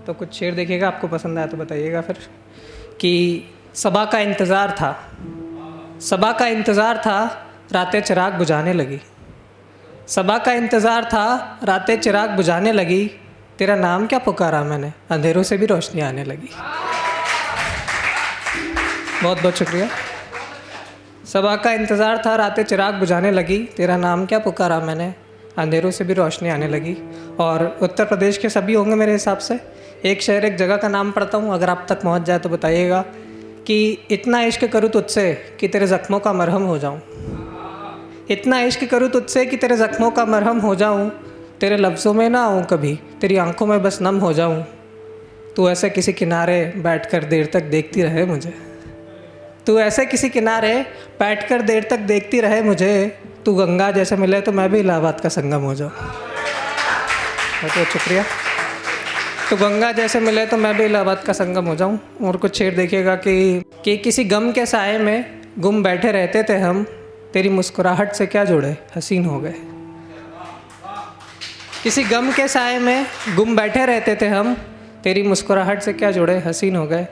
तो कुछ शेर देखिएगा, आपको पसंद आया तो बताइएगा फिर। कि सबा का इंतज़ार था, सबा का इंतज़ार था, रातें चिराग बुझाने लगी। सबा का इंतज़ार था, रातें चिराग बुझाने लगी। तेरा नाम क्या पुकारा मैंने, अंधेरों से भी रोशनी आने लगी। बहुत बहुत शुक्रिया। सबा का इंतज़ार था, रातें चिराग बुझाने लगी। तेरा नाम क्या पुकारा मैंने, अंधेरों से भी रोशनी आने लगी। और उत्तर प्रदेश के सभी होंगे मेरे हिसाब से। एक शहर एक जगह का नाम पढ़ता हूँ, अगर आप तक पहुँच जाए तो बताइएगा। कि इतना इश्क करूँ तुझसे कि तेरे ज़ख्मों का मरहम हो जाऊँ। इतना इश्क करूँ तुझसे कि तेरे ज़ख्मों का मरहम हो जाऊँ। तेरे लफ्ज़ों में ना आऊँ कभी, तेरी आंखों में बस नम हो जाऊँ। तू ऐसे किसी किनारे बैठकर देर तक देखती रहे मुझे। तू ऐसे किसी किनारे बैठकर देर तक देखती रहे मुझे। तू गंगा जैसे मिले तो मैं भी इलाहाबाद का संगम हो जाऊँ। बहुत बहुत शुक्रिया। तो गंगा जैसे मिले तो मैं भी इलाहाबाद का संगम हो जाऊँ। और कुछ शेर देखिएगा कि किसी गम के साए में गुम बैठे रहते थे हम। तेरी मुस्कुराहट से क्या जुड़े, हसीन हो गए। किसी गम के साए में गुम बैठे रहते थे हम। तेरी मुस्कुराहट से क्या जुड़े, हसीन हो गए।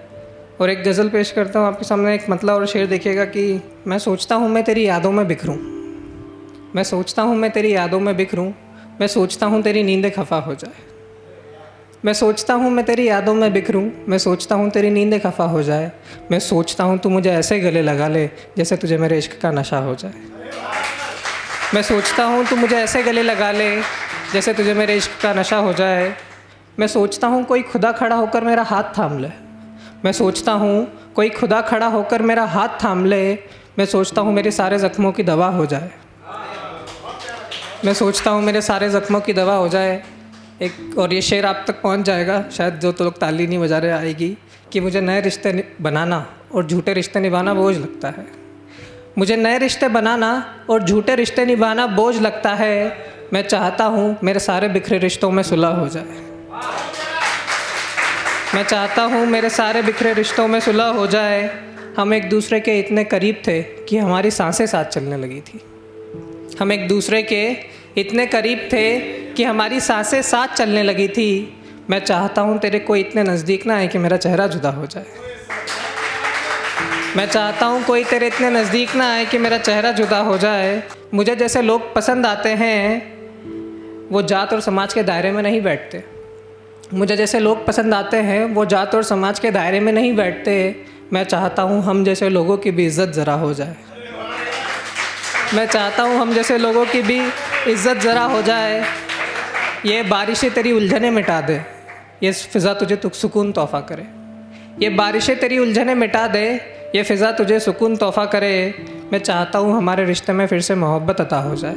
और एक गज़ल पेश करता हूँ आपके सामने। एक मतलब और शेर देखिएगा कि मैं सोचता हूँ मैं तेरी यादों में बिखरूँ। मैं सोचता हूँ मैं तेरी यादों में बिखरूँ। मैं सोचता हूँ तेरी नींदें खफा हो जाए। मैं सोचता हूँ मैं तेरी यादों में बिखरूँ। मैं सोचता हूँ तेरी नींदें खफा हो जाए। मैं सोचता हूँ तू मुझे ऐसे गले लगा ले जैसे तुझे मेरे इश्क का नशा हो जाए। मैं सोचता हूँ तू मुझे ऐसे गले लगा ले जैसे तुझे मेरे इश्क का नशा हो जाए। मैं सोचता हूँ कोई खुदा खड़ा होकर मेरा हाथ थाम ले। मैं सोचता हूँ कोई खुदा खड़ा होकर मेरा हाथ थाम ले। मैं सोचता हूँ मेरे सारे ज़ख्मों की दवा हो जाए। मैं सोचता हूँ मेरे सारे ज़ख्मों की दवा हो जाए। एक और ये शेर आप तक पहुँच जाएगा शायद, जो तो लोग ताली नहीं बजा रहे आएगी। कि मुझे नए रिश्ते बनाना और झूठे रिश्ते निभाना बोझ लगता है। मुझे नए रिश्ते बनाना और झूठे रिश्ते निभाना बोझ लगता है। मैं चाहता हूँ मेरे सारे बिखरे रिश्तों में सुलह हो जाए। मैं चाहता हूँ मेरे सारे बिखरे रिश्तों में सुलह हो जाए। हम एक दूसरे के इतने करीब थे कि हमारी सांसें साथ चलने लगी थी। हम एक दूसरे के इतने करीब थे कि हमारी सांसें साथ चलने लगी थी। मैं चाहता हूँ तेरे कोई इतने नज़दीक ना आए कि मेरा चेहरा जुदा हो जाए। मैं चाहता हूँ कोई तेरे इतने नज़दीक ना आए कि मेरा चेहरा जुदा हो जाए। मुझे जैसे लोग पसंद आते हैं वो जात और समाज के दायरे में नहीं बैठते। मुझे जैसे लोग पसंद आते हैं वो जात और समाज के दायरे में नहीं बैठते। मैं चाहता हूँ हम जैसे लोगों की भी इज़्ज़त ज़रा हो जाए। मैं चाहता हूँ हम जैसे लोगों की भी इज़्ज़त ज़रा हो जाए। ये बारिशें तेरी उलझनें मिटा दे, ये फ़िज़ा तुझे सुकून तोहफ़ा करे। ये बारिशें तेरी उलझनें मिटा दे, ये फ़िज़ा तुझे सुकून तोहफ़ा करे। मैं चाहता हूँ हमारे रिश्ते में फिर से मोहब्बत अता हो जाए।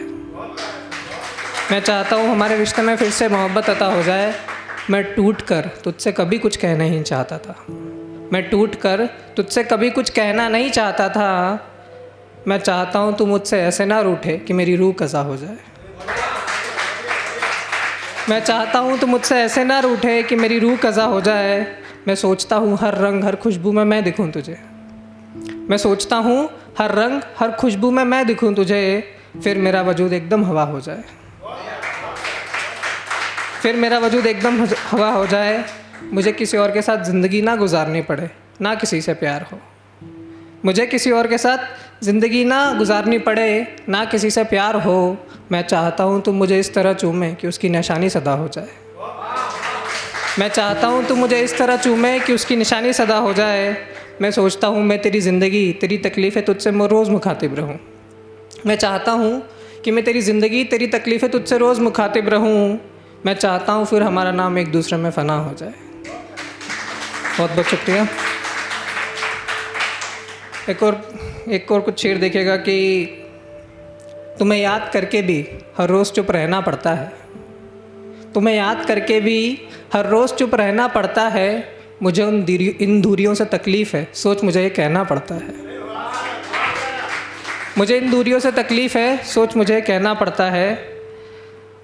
मैं चाहता हूँ हमारे रिश्ते में फिर से मोहब्बत अता हो जाए। मैं टूट कर तुझसे कभी कुछ कहना नहीं चाहता था। मैं टूट कर तुझसे कभी कुछ कहना नहीं चाहता था। मैं चाहता हूँ तू मुझसे ऐसे ना रूठे कि मेरी रूह क़ज़ा हो जाए। मैं चाहता हूँ तू मुझसे ऐसे ना रूठे कि मेरी रूह क़ज़ा हो जाए। मैं सोचता हूँ हर रंग हर खुशबू में मैं दिखूँ तुझे। मैं सोचता हूँ हर रंग हर खुशबू में मैं दिखूँ तुझे। फिर मेरा वजूद एकदम हवा हो जाए। फिर मेरा वजूद एकदम हवा हो जाए। मुझे किसी और के साथ ज़िंदगी ना गुजारनी पड़े, ना किसी से प्यार हो। मुझे किसी और के साथ ज़िंदगी ना गुजारनी पड़े, ना किसी से प्यार हो। मैं चाहता हूँ तुम मुझे इस तरह चूमे कि उसकी निशानी सदा हो जाए। मैं चाहता हूँ तुम मुझे इस तरह चूमे कि उसकी निशानी सदा हो जाए। मैं सोचता हूँ मैं तेरी ज़िंदगी तेरी तकलीफ़ें तुझसे रोज़ मुखातिब रहूँ। मैं चाहता हूँ कि मैं तेरी ज़िंदगी तेरी तकलीफ़ें तुझसे रोज़ मुखातिब रहूँ। मैं चाहता हूँ फिर हमारा नाम एक दूसरे में फ़ना हो जाए। बहुत बहुत शुक्रिया। एक और कुछ शेर देखिएगा कि तुम्हें याद करके भी हर रोज़ चुप रहना पड़ता है। तुम्हें याद करके भी हर रोज़ चुप रहना पड़ता है। मुझे इन दूरियों से तकलीफ़ है, सोच मुझे ये कहना पड़ता है। मुझे इन दूरियों से तकलीफ़ है, सोच मुझे कहना पड़ता है।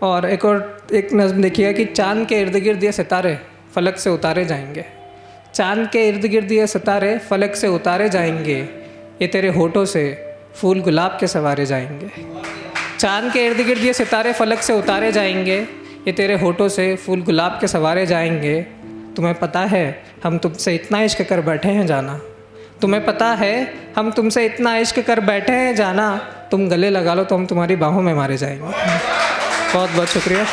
और एक नज़्म देखिएगा कि चाँद के इर्द गिर्द ये सितारे फलक से उतारे जाएंगे। चाँद के इर्द गिर्द ये सितारे फलक से उतारे जाएंगे। ये तेरे होठों से फूल गुलाब के सवारे जाएंगे। चाँद के इर्द गिर्द ये सितारे फलक से उतारे जाएंगे। ये तेरे होठों से फूल गुलाब के सवारे जाएंगे। तुम्हें पता है हम तुमसे इतना इश्क कर बैठे हैं जाना, तुम्हें पता है हम तुमसे इतना इश्क कर बैठे हैं जाना, तुम गले लगा लो तो हम तुम्हारी बाहों में मारे जाएंगे। बहुत बहुत शुक्रिया।